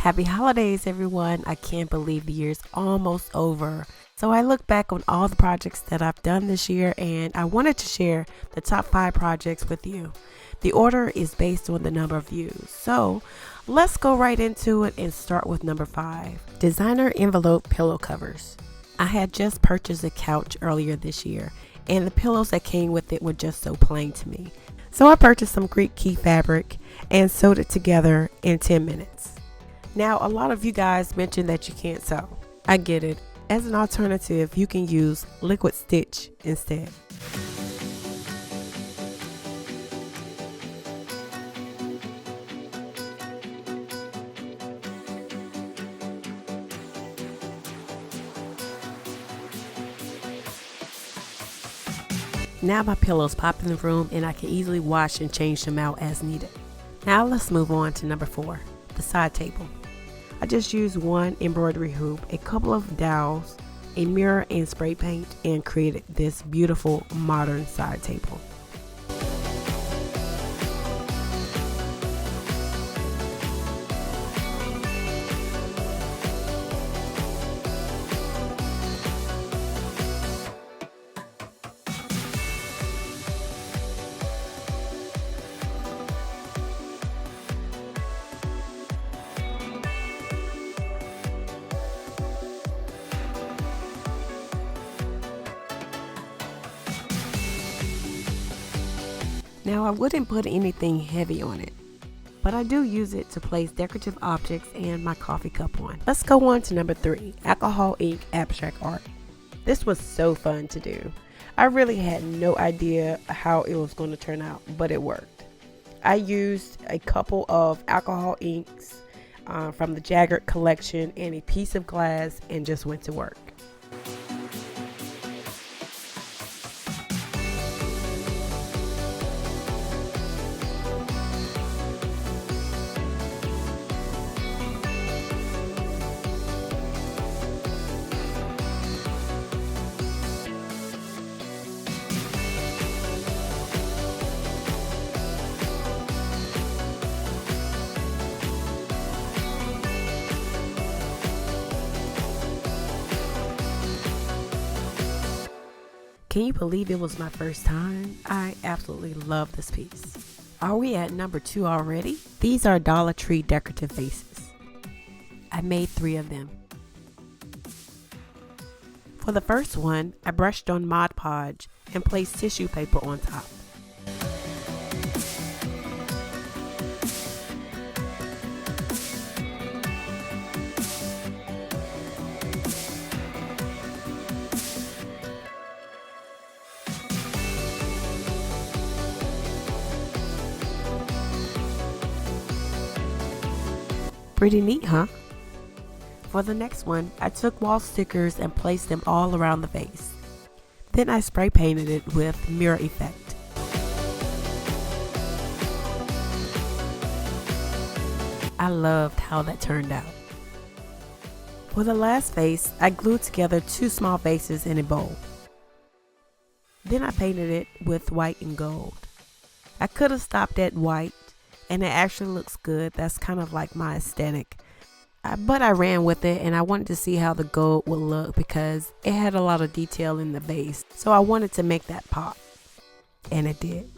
Happy holidays, everyone. I can't believe the year's almost over. So I look back on all the projects that I've done this year and I wanted to share the top 5 projects with you. The order is based on the number of views. So let's go right into it and start with number 5. Designer envelope pillow covers. I had just purchased a couch earlier this year and the pillows that came with it were just so plain to me. So I purchased some Greek key fabric and sewed it together in 10 minutes. Now, a lot of you guys mentioned that you can't sew. I get it. As an alternative, you can use liquid stitch instead. Now my pillows pop in the room and I can easily wash and change them out as needed. Now let's move on to number 4, the side table. I just used one embroidery hoop, a couple of dowels, a mirror and spray paint and created this beautiful modern side table. Now I wouldn't put anything heavy on it, but I do use it to place decorative objects and my coffee cup on. Let's go on to number 3, alcohol ink abstract art. This was so fun to do. I really had no idea how it was going to turn out, but it worked. I used a couple of alcohol inks from the Jagged collection and a piece of glass and just went to work. Can you believe it was my first time? I absolutely love this piece. Are we at number 2 already? These are Dollar Tree Decorative Faces. I made 3 of them. For the first one, I brushed on Mod Podge and placed tissue paper on top. Pretty neat, huh? For the next one, I took wall stickers and placed them all around the vase. Then I spray painted it with mirror effect. I loved how that turned out. For the last vase, I glued together 2 small vases in a bowl. Then I painted it with white and gold. I could have stopped at white, and it actually looks good. That's kind of like my aesthetic. But I ran with it and I wanted to see how the gold would look because it had a lot of detail in the base. So I wanted to make that pop. And it did.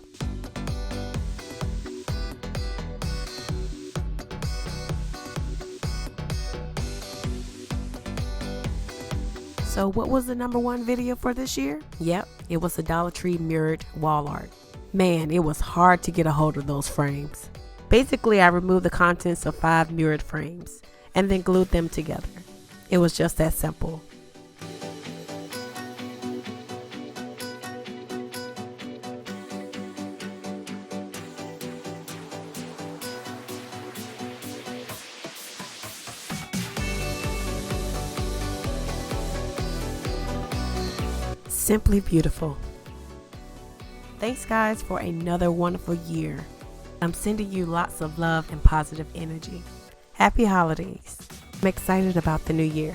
So what was the number 1 video for this year? Yep, it was the Dollar Tree mirrored wall art. Man, it was hard to get a hold of those frames. Basically, I removed the contents of 5 mirrored frames and then glued them together. It was just that simple. Simply beautiful. Thanks guys for another wonderful year. I'm sending you lots of love and positive energy. Happy holidays. I'm excited about the new year.